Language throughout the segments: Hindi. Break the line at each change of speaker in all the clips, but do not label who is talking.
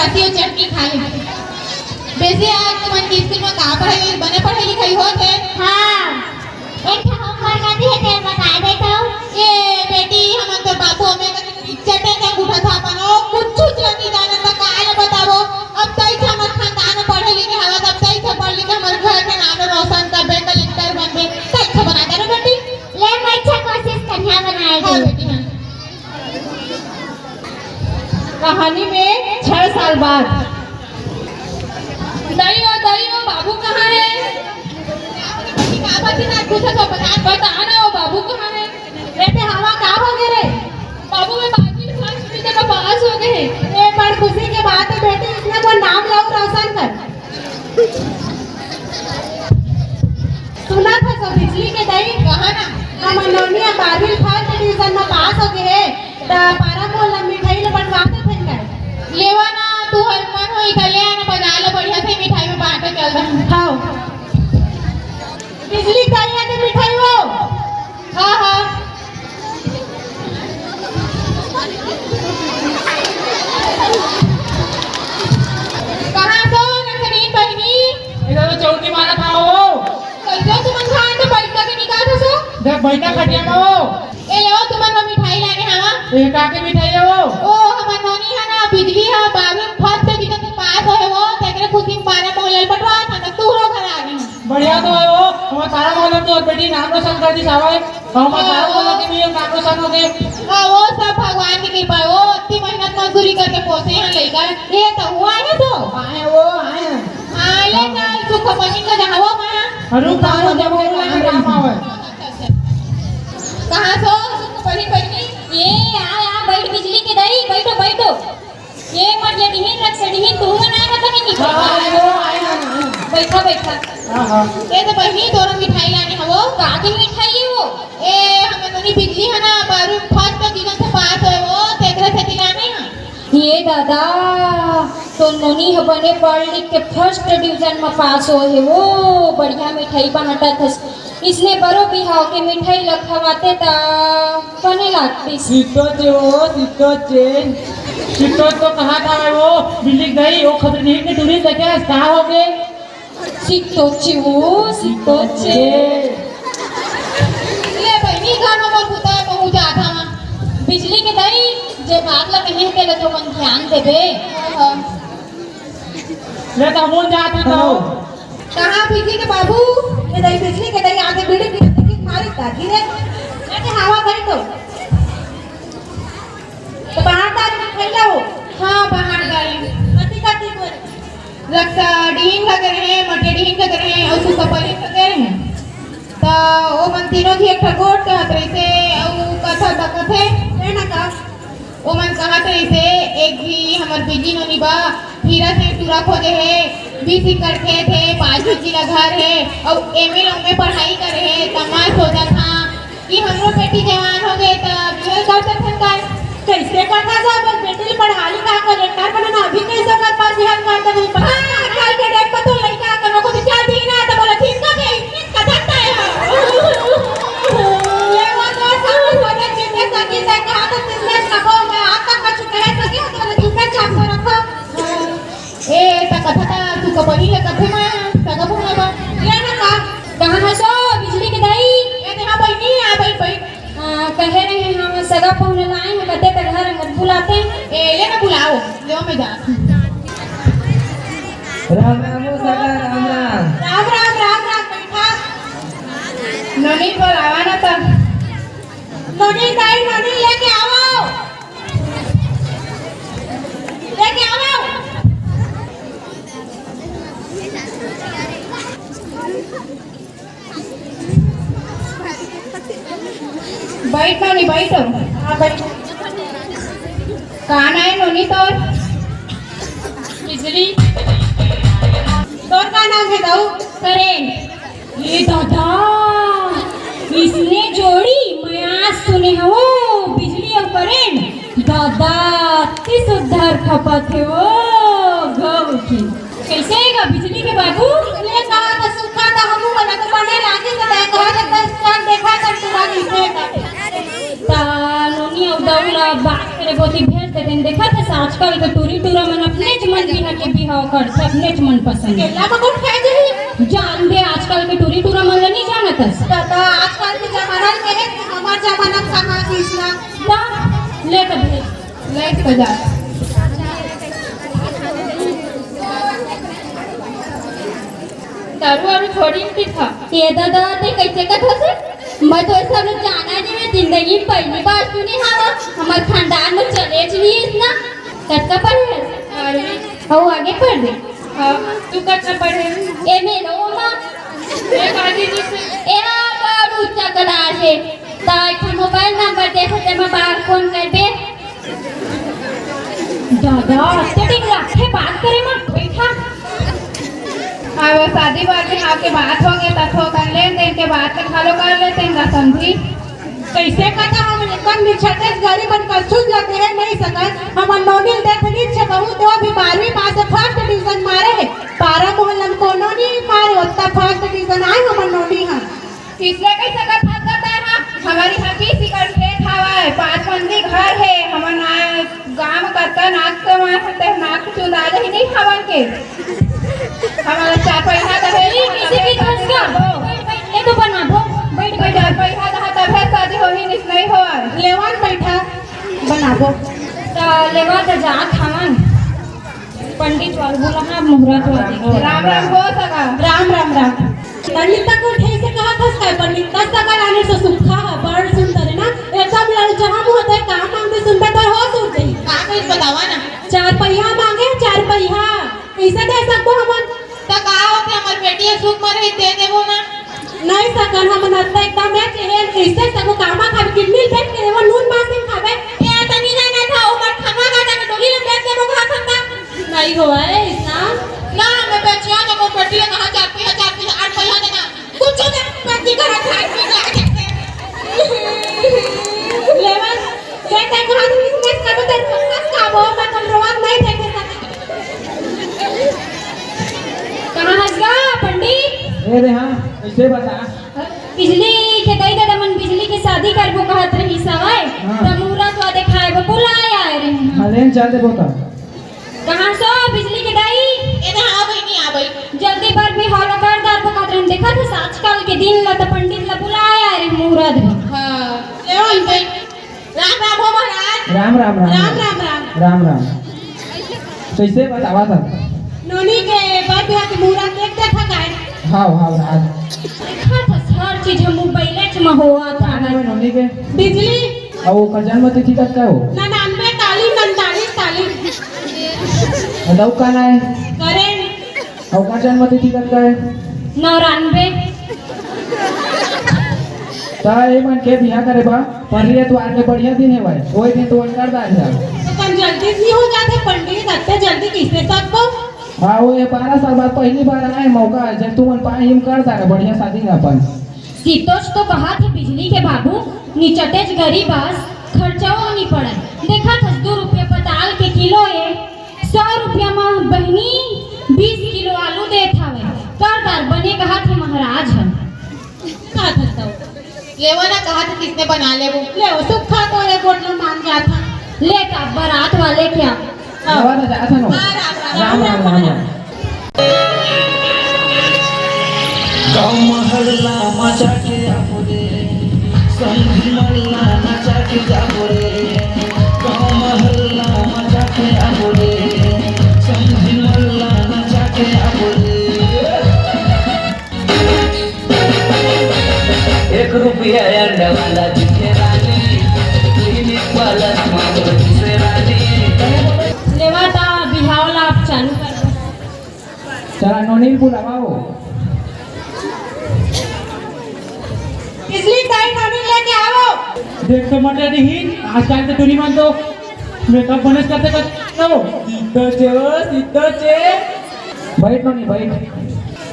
आती हो चटनी खा ले। वैसे आज तुमन की स्कूल में का पढ़ाई बने पढ़ाई लिखाई होत है?
हाँ एक होमवर्क आती है तेरे बता देता हूँ।
ये बेटी हम तो बापू हमें चटे का उठा था बनो कुछ नहीं जाने तो काहे बतावो। अब तई से हमर खानदान में पढ़े लिखे हवा तब तई से पढ़ लिखे हमर घर के नाम रोशन करबे कलेक्टर बनबे तई से बना दे रे बेटी।
ले मैं अच्छा कोशिश करना बनाएगी।
हाँ बेटी हाँ।
कहानी में 6 साल बाद। दाई वो बाबू कहाँ है? बता ना वो बाबू कहाँ है?
बेटे हवा का हो गए रे?
बाबू में बाकी फर्स्ट का पास हो गए।
ये बड़ खुशी के बात है बेटे, इसने को नाम लो रोशन कर। सुना था सब बिजली के दही
कहा ना
हम नौनिया 12वीं फर्स्ट डिवीजन में पास हो गए हैं तो पारा मोहल्ला मिठाई ले बनवाते थे कर
लेवा ना तू हर मन होई गले ना बजा लो बढ़िया से मिठाई में बांटे चल रहा।
हाँ बिजली चाहिए तो मिठाई हो।
हाँ हाँ कहाँ तो रखनी बहनी
इधर तो चौकी मारा था वो।
कैसे तुमन खान तो बैठ के निकाल दो सो
देख बैठा खटिया में वो।
ए ले तुमन में मिठाई लाने हवा।
ये काके मिठाई है वो?
ओ हमर नोनी है ना बिजली है 12वीं फर्स्ट डिवीजन के पास है वो तेरे खुशी में 12 मोहल्ले पटवा था तू रो घर आ गई।
बढ़िया तो है वो। हमारा सारा मोहल्ला तो और बेटी नाम रोशन कर दी सावा है। हमारा सारा मोहल्ला के भी नाम रोशन हो गए।
हाँ वो सब भगवान की कृपा है वो इतनी मेहनत मजदूरी करके पोसे हैं लेकर ये तो हुआ है तो
आए वो आए।
हाँ ले चल सुख बनी का जाओ माया
रुक तारो जब वो लगे काम आवे।
कहाँ सो सुख बनी बनी
ये आ बैठ बिजली के दई बैठो बैठो। ये मत ले डीहिन रख से डीहिन तू ना ना तो नहीं
हां वो आए ना।
बैठा बैठा।
हां
ये तो बहनी दोनों मिठाई लाने हैं वो
काकी मिठाई है वो।
ए हमें नोनी बिजली है ना 12वीं फर्स्ट डिवीजन से पास है वो तेरे से दिलाने हैं।
ये दादा तो नोनी ह बने पढ़ लिख के फर्स्ट डिवीजन में पास हो है वो बढ़िया मिठाई बनाता था। इसने बरो बिहाव के मिठाई लखवाते ता बने लागती।
सीतो तो कहा था वो बिल्ली गई वो खबर नहीं कि दूरी से क्या कहा हो गए।
सीतो चे
ले बहनी गाना में कुत्ता बहु जाता है
बिजली के दई जे बात ला कहे के ले तो मन ध्यान देबे।
ले तो हम जाते तो
कहाँ बिजली के बाबू
ये दही बिजली के दही आगे बीड़ी की मारी ताकि रे बेटे हवा गई तो बाहर तार मिठाई लाओ।
हाँ बाहर डाली
कति कति बोल
रक्षा डीन का करे हैं मटे डीन का करे हैं और सुखा परी का करे हैं तो वो मन तीनों की एक ठगोट कहत रही से और कथा बकत है
ना का
वो मन कहत रही से एक भी हमार बिजली नोनी बा हीरा से टूरा खोजे है 20 एकड़ खेत है 5 मंजिला घर है और एमए में पढ़ाई करे है तमाम सोचा था कि हमरो बेटी जवान हो गए तब ये कर सकते हैं
कैसे करना सब बेटी पढ़ा लिखा कलेक्टर बनना अभी कैसे कर पास हल कर दे
कल के डेट पर तो लड़का कनो को विचार दी ना तो बोला ठीक का के कथकता है
ये वो तो सब होने चाहिए ताकि से कहा तो बिजनेस रखो मैं आता का चुका है तो क्या तो चुका छाप को रखो
ए ता कथता तू कबरी ले कथे में सगा भूंगा बा
ये ना का
कहाँ है सो बिजली के दई?
ए देखा बहनी आ भाई
कहे रहे हम सगा पहुँचने लाए हैं कहते तक घर मत बुलाते।
ए ले ना बुलाओ ले मैं जा
राम राम सगा राम राम।
राम राम बैठा
ननी पर आवाना था
नोनी दाई नोनी लेके आओ लेके आओ।
बैठ नोनी बैठो
हां बैठ
कहाँ है नोनी तो बिजली
तोर का नाम है दाऊ
करें ये दादा इसने जोड़ी मैं आज सुने हो बिजली और करेंट दादा किस उद्धार खपत है वो गौ की कैसे है बिजली के बाबू?
ले कहा तो सुखा तो हम बना तो पढ़े लागे तो कहा तो 10 साल देखा कर तू आगे से
ता नोनी और दौला बात ओकरे बोती भेज देते देखा था आजकल के टूरी टूरा मन अपने च मन बिहा के बिहाव करते अपने च मन पसंद
केला मगुन खाए जही
जान दे आजकल के टूरी टूरा मन नहीं जानत हस
दादा आजकल के जमाना में है हमार जमाना कहाँ किसना
ला ले के भेज
ले के जा दारू वारू छोड़ी नहीं था
ये दादा ते कैसे कथ से मैं तो सब जाना नहीं मैं जिंदगी में पहली बार सुनी हवा हमारे खानदान में चले चली इतना कटका पढ़े
अरे
और आगे पढ़ दे
हाँ तू कितना पढ़े
ए मेरो मां
एक आदि जी से
ए बड़ ऊंचा क्लास है ताई मोबाइल नंबर देखो ते मैं बात फोन कर बे दादा सेटिंग रखे बात करे मत बैठा
हाँ वो शादी ब्याह के बात हो गए तथो कर लेन देन के बाद तक खालो कर लेते हैं समझी
कैसे कथा हम एकदम निछटे गरीब बन कर सुन जाते हैं नहीं सकत हम नोनिल देखनी छे बहुत तो अभी 12वीं पास फर्स्ट डिवीजन मारे है पारा मोहल्ला में कोनो नहीं मारे उतना फर्स्ट डिवीजन आए हम नोनी हां
किसले कैसे कर सकता है हाँ हमारी हबी सिकड़ खेत हवा है 5 मंदी घर है हमारा गांव का नाक के मार सकते हैं नाक चुंदा ही नहीं हवन के हमारा 4 पैसा तो है
किसी की धस का ये तो बना दो बैठ
कोई 4 पैसा तो तब है शादी हो ही नहीं हो
लेवान बैठा बनाबो
तो लेवा तो जात हवन पंडित वाल बोला है मुहूर्त वाले
राम राम हो सका
राम राम राम पंडित को ठे से कहा था काय पंडित का सगा लाने से सुखा है बड़ सुंदर है ना एकदम लड़जहाम होता है काम मांगते सुनता तो हो सुनते ही
का कुछ बतावा ना
4 पहिया मांगे 4 पहिया कैसे दे सकबो हमन
तो का होते हमारी बेटी है सुख मरे दे देबो ना
नहीं सकन हमन अत्ता एकदम है कि कैसे सबो कामा खाबे किडनी पेट के वो नून मासी खाबे
ये तो नहीं जाना था उमर खाना खाता के डोली में बैठ के वो खा सकता
नहीं हो है इतना
ना मैं बेचिया तो वो बेटी ने कहा 4 पैसा 8 पैसा देना कुछ दे बेटी का खाए पे
लेवन ये तक हम बिजनेस करबो तो पक्का खाबो मैं कंट्रोल नहीं देखे
कहाँ हंस गा पंडित
ए रे हाँ कैसे बता
बिजली के दई दादा मन बिजली की शादी करबो कहत रही सवाय
हाँ।
तो मुहूर्त वादे खाएबो बुलाए आए रहे
हलेन चल दे बोता
कहाँ सो बिजली के दई
ये ना आ भाई नहीं आ भाई
जल्दी पर भी हॉल कर दार को कहत रहे देखा था आजकल के दिन ला तो पंडित ला बुलाए आए रहे मुहूर्त में
हां लेवन भाई राम राम हो महाराज
राम राम राम
राम राम राम
राम राम कैसे बतावा था
नोनी के बात बिहार के मुहूर्त देखते था काय
हाँ हाँ राज
देखा था हर चीज हम मोबाइल में हुआ था
कहाँ है नोनी के
बिजली
और वो का जन्म तिथि कब का हो
99 49 49
दऊ का ना है
करें
और का जन्म तिथि कब का है
99
ता ए मन के बियाह करे बा परिये तो आगे बढ़िया दिन है भाई ओए दिन तो कर दा जा
तो कन जल्दी नहीं हो जाते पंडित अत्ते जल्दी किसने सकबो
हाँ वो ये 12 साल बाद पहली बार आए मौका है जब तुम पाए हिम कर दा बढ़िया शादी ना अपन
सीतोष तो कहा थे बिजली के बाबू निचटेज गरीबास खर्चाओ नहीं पड़ा देखा था 2 रुपया पताल के किलो है 100 रुपया में बहनी 20 किलो आलू दे था करदार बने कहा थे महाराज हम
का था
लेवा ना कहा था किसने बना ले वो
ले वो सुखा तो ये गोटला मान गया था
ले का बारात वाले क्या
आवा ना जा था नो राम राम राम राम
गाँव महल्ला मचा के जाबो रे संगी मल्ला नचा के जाबो रे गाँव महल्ला मचा के जाबो रे संगी मल्ला नचा के जाबो रे 1 रुपया अंडा वाला दिखे रानी क्लिनिक वाला मांगो दिखे रानी
लेवा ता बिहाव ला आप चालू कर दो
चला नोनी बुलावा हो
बिजली ताई नोनी लेके आओ
देख तो मत नहीं आजकल तो टूनी मान तो मेकअप बनस करते कर नो सीधो चे बैठ नोनी बैठ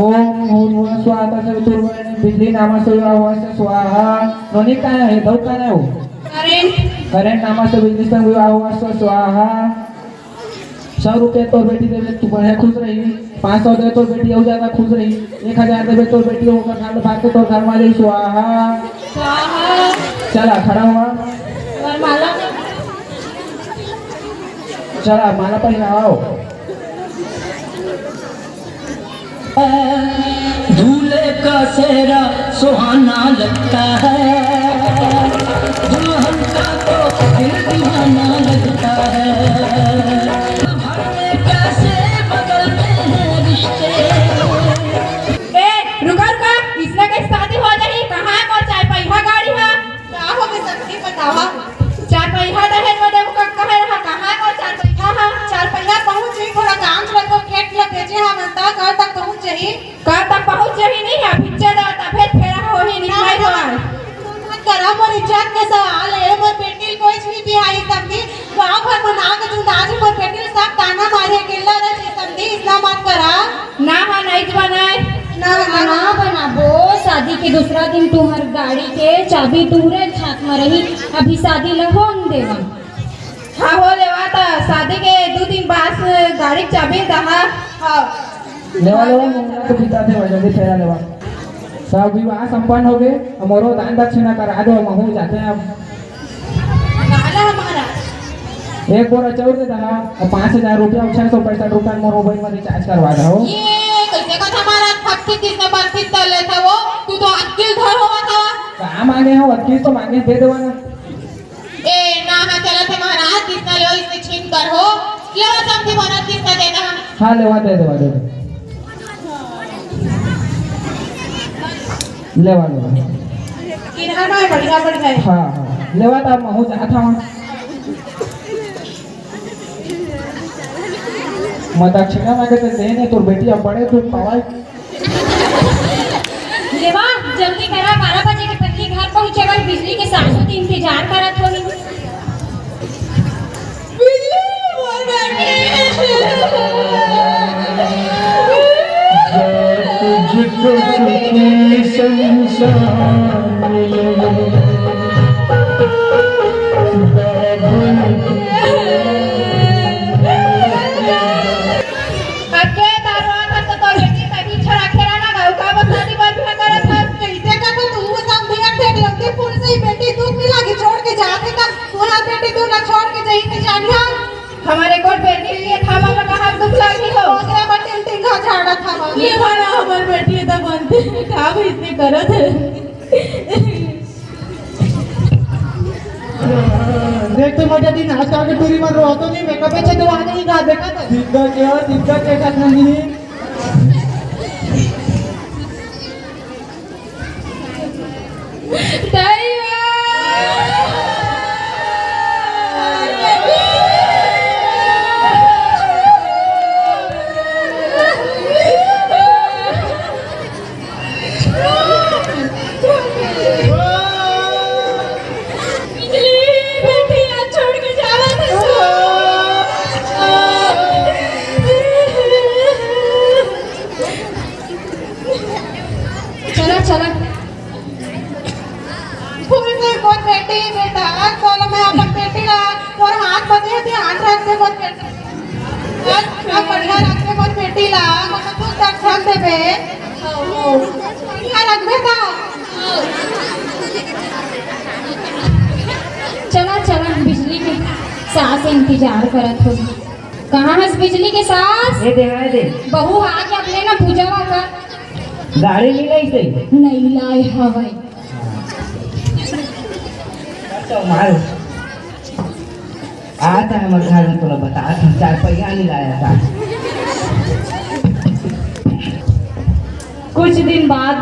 ओम भूर्भुवः स्वः तत्सवितुर्वरेण्यं बिजली नामस्य विवाहस्य स्वाहा नोनी काय है दौ काय है वो करेंट नामस्य बिजली संग विवाहस्य स्वाहा 100 रुपये तो बेटी देवे तू बढ़िया खुश रही 500 दे तो बेटी हो ज्यादा खुश रही 1000 देवे तो बेटी होकर घर भाग के तो घर वाले स्वाहा
स्वाहा
चला खड़ा हुआ
वरमाला
चला मला पहिराव.
दूल्हे का सेहरा सुहाना लगता है, दुल्हन का तो दिल दीवाना लगता है. भरने कैसे बगल में है रिश्ते.
ए रुका रुका, इसने कहीं शादी हो जाही. कहाँ है मोर चार पहिया गाड़ी है? का हो गए सबके बतावा. चार पहिया दहेज में देबो का कहे रहा. कहाँ है मोर चार पहिया है? चार पहिया पहुंच गई. थोड़ा काम कर को खेत ला भेजे हम ता घर तक पहुंच जाही. घर तक पहुंच जाही नहीं है. पिक्चर दा तबे फेरा हो ही नहीं होय. करा मोर इज्जत के सवाल है. मोर बेटी कोई भी बिहाई समझी. गांव भर में ना के तू आज मोर बेटी सब ताना मारे गेला रे समझी. इतना मत करा. ना हां नहीं बनाए.
खाना बनाबो. शादी के दूसरा दिन तुहर गाड़ी के चाबी दूरे छात में रही. अभी शादी लहोन देवा.
हाँ हो लेवा था. शादी के 2 दिन बाद गाड़ी की चाबी दहा. हाँ
लेवा लेवा मुंगरा तो पिता थे जल्दी फेरा लेवा. सब विवाह संपन्न हो गए. हमारो दान दक्षिणा करा दो. हम हो जाते हैं अब.
काला हमारा
एक बोरा चाउर दे दहा. 5000 रुपया 665 रुपया मोर मोबाइल में रिचार्ज करवा दो.
ये कैसे का हमारा थप्पी किसने बंदी तले था वो. तू तो अक्किल धर हुआ था.
कहाँ मांगे हो 21 तो मांगे दे देवा ना.
ए ना हाँ चला थे महाराज किसने लो इसने छीन कर हो. लेवा समझी बना किसने देना हम.
हाँ लेवा दे देवा दे दे. लेवा लेवा.
इधर में बढ़िया बढ़िया.
हाँ हाँ लेवा तो मैं हो जाता हूँ. मैं दक्षिणा मांगे तो देने तो बेटी अब बड़े तू पावा.
लेवा जल्दी करा. 12 बजे के पहले घर पहुंचेगा. बिजली के सासू की इंतजार करत होगी.
तुझको सुखी संसार मिले,
अके दारोगा का तो बेटी कभी छड़ा खेरा ना गाँव का बस शादी बात में करत है. कैसे का तो तू सब दिया थे लगते फूल से ही बेटी तू मिला के छोड़ के जाते का. तोरा बेटी तू ना छोड़ के जाई के जानिया. हमारे को बेटी लिए थामा में कहा दुख लगी हो. ओकरा बटे टिंगा झाड़ा थामा. ये वाला हमर बेटी तो बनते का भी इतने करत है.
देख तो मजा दिन आज का टूरी में रो तो नहीं मेकअप पे तो आ नहीं गा देखा था. सिद्धा के का नहीं.
चला चला.
फूल से बहुत बेटी बेटा बोलो मैं अपन बेटी ला और हाथ बंधे ध्यान रख दे बहुत बेटी. अब बढ़िया रख दे बहुत बेटी ला. मतलब तू तक रख दे बे. बढ़िया रख दे ता.
चला चला. बिजली के सास इंतजार करत होगी. कहाँ है बिजली के सास?
ये दे
बहू आके अपने ना पूजावा कर.
गाड़ी नहीं लाई से.
नहीं लाए हवाई.
मारो आता है हमारे घर में. तो बता 4 पहिया नहीं लाया था.
कुछ दिन बाद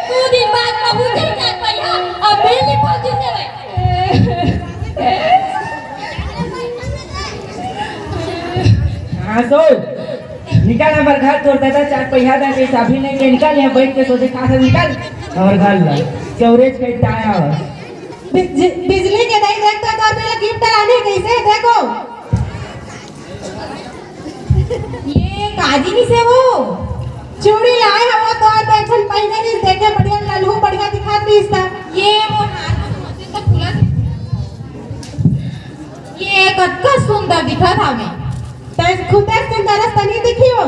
2 दिन बाद बहू के साथ पहिया अब बिजली पहुंची देवे.
हाँ तो निकाल हमारे घर. तोड़ दादा 4 पहिया दे के अभी नहीं के निकाल. यहाँ बैठ के सोचे कहाँ से निकाल हमारे घर ला. चौरेज का टाया
बिजली के नहीं देखता तो पहले गिफ्ट लाने कैसे देखो. ये काजी से वो चूड़ी लाए हम तो और पेंशन पहने नहीं देखे बढ़िया लल्हू बढ़िया दिखाती इसका. ये वो हाथ में मोती तो खुला. ये कतना सुंदर दिखा था मैं. तै खुदे सुंदर तनी दिखियो.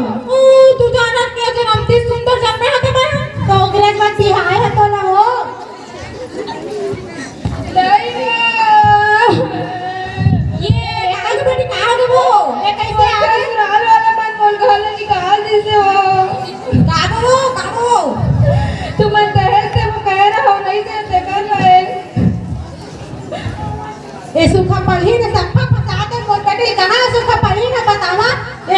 तू जानत के जन्मती सुंदर जन्मे है मैं. तो अगले बार बिहार है तो ना हो. नहीं ये सूखा पढ़ी न सफा फसाते मोर बेटी कहाँ सूखा पढ़ी न बतावा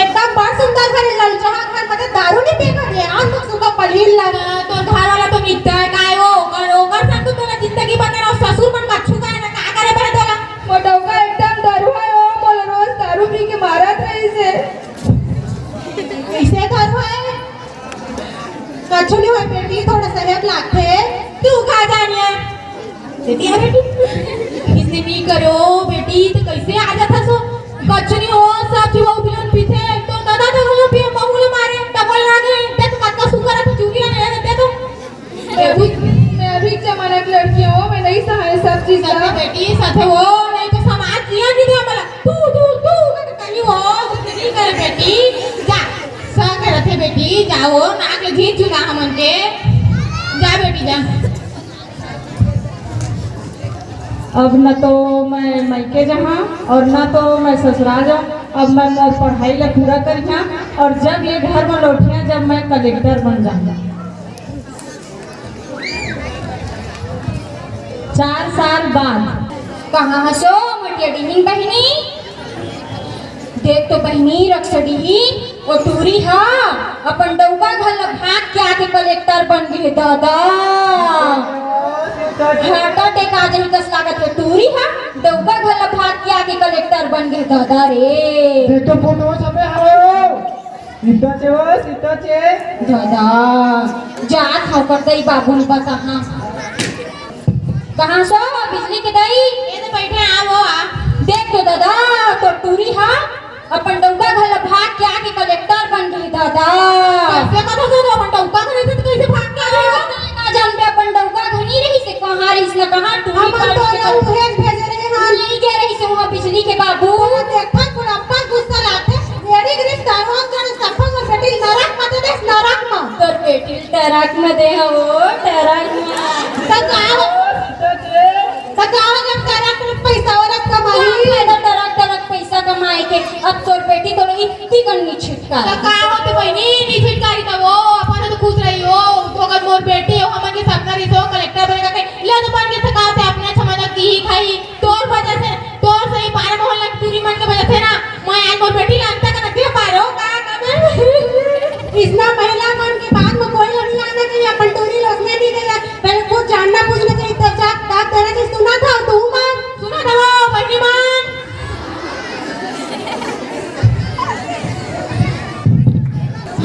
एकदम बड़ सुंदर घर ललचहा घर मतलब दारू नहीं पी कर ले आज तक सूखा पढ़ी लगा
तो घर वाला तो नित्य काय हो और ओकर संग तो ना जिंदगी बता रहा ससुर मन कछु का ना का करे बरे तोला
मोटौका एकदम दारू है ओ मोल रोज दारू पी के मारत रही से कैसे दारू है कछु नहीं होय बेटी थोड़ा सहयोग लागथे
तू खा जानिया बेटी है बेटी किसने नहीं करो बेटी तो कैसे आ जाता सो कछु नहीं हो सब जीवा पिलन पीते तो दादा तो वो पिए मंगल मारे डबल लागे ते तो कत्ता सुकरा तो चूड़ी ना रहते तो
मैं अभी जमाना की लड़की हूँ मैं नहीं सहाय सब चीज
साथे बेटी साथे हो नहीं तो समाज जिया नहीं दे मला तू कहीं हो नहीं करे बेटी जा सा करते बेटी जाओ नाक घींच चुका हमन के जा बेटी जा
अब न तो मैं मायके जहाँ और न तो मैं ससुराल जाऊँ अब मैं मोर पढ़ाई ला पूरा कर जाऊँ और जब ये घर में लौटिया जब मैं कलेक्टर बन जाऊँगा 4 साल बाद
कहाँ हसो मटिया डिहिन बहिनी देख तो बहिनी रक्षडी ओ टूरी हा अपन डौका घल भाग के आके कलेक्टर बन गए दादा हाटा टेका जही कस लागत है टूरी हा डौका घल भाग के आके कलेक्टर बन गए दादा रे
देखो फोटो छपे हमारो सीताचे
दादा जा खाओ कर दई बाबू बा कहाँ सो बिजली के दई ये तो बैठे आवो आ देख तो दादा तो टूरी हा अपन डौका घल भाग के आके कलेक्टर बन गई दादा कैसे कथा सो अपन डौका घरे से तो कैसे भाग के आ गई ना जान पे अपन डौका घनी रही से कहां रही से कहां टूरी
अपन तो ना भेज भेज रहे हां
नहीं कह रही से वहां बिजली के बाबू
देखा कुल अप्पा गुस्सा लाते मेरी ग्रिप तारवा कर सफा में बेटी नरक मत दे नरक में
तोर बेटी टरक में दे हो टरक में
तकाओ जब टरक में पैसा औरत कमाई
फायदा टरक पैसा कमाए के अब तोर बेटी तो इतनी करनी छिटका
का होते बहिनी नी छिटकारी त वो अपन तो खुश रही हो तो अगर मोर बेटी हो हमन के सपना रही हो कलेक्टर बनेगा के ले तो बन के थकाते अपने समझ की ही खाई तोर वजह से तोर सही पारा मोहल्ला की पूरी मन के वजह से ना मैं आज मोर बेटी लानता का नथिया पारो का
इतना महिला मन के बाद में कोई नहीं आना चाहिए अपन टोरी लोसने नहीं गया पहले खुद जानना पूछना चाहिए तब जा तब तेरा चीज सुना था तू मान
सुना था वो बहिनी मान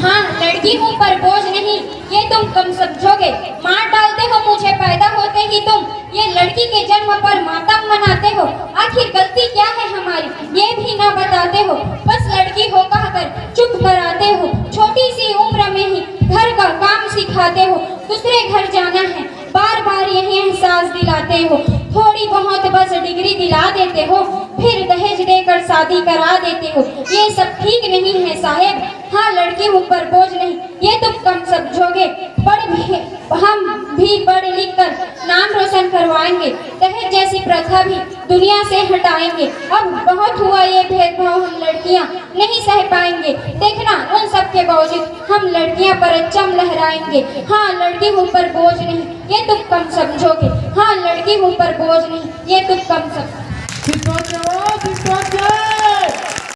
हाँ लड़की हूँ पर बोझ नहीं ये तुम कम समझोगे मार डालते हो मुझे पैदा होते ही तुम ये लड़की के जन्म पर मातम मनाते हो आखिर गलती क्या है हमारी ये भी ना बताते हो बस लड़की हो कहकर चुप कराते हो छोटी सी उम्र में ही घर का काम सिखाते हो दूसरे घर जाना है बार बार यही एहसास दिलाते हो थोड़ी बहुत बस डिग्री दिला देते हो फिर दहेज देकर शादी करा देते हो ये सब ठीक नहीं है साहेब हाँ लड़की ऊपर बोझ नहीं ये तुम कम समझोगे हम भी पढ़ लिख कर नाम रोशन करवाएंगे दहेज जैसी प्रथा भी दुनिया से हटाएंगे अब बहुत हुआ ये भेदभाव हम लड़कियां नहीं सह पाएंगे देखना उन सब के बावजूद हम लड़कियां परचम लहराएंगे हाँ लड़की ऊपर बोझ नहीं ये तुम कम समझोगे हाँ लड़की ऊपर बोझ नहीं ये तुम कम समझोगे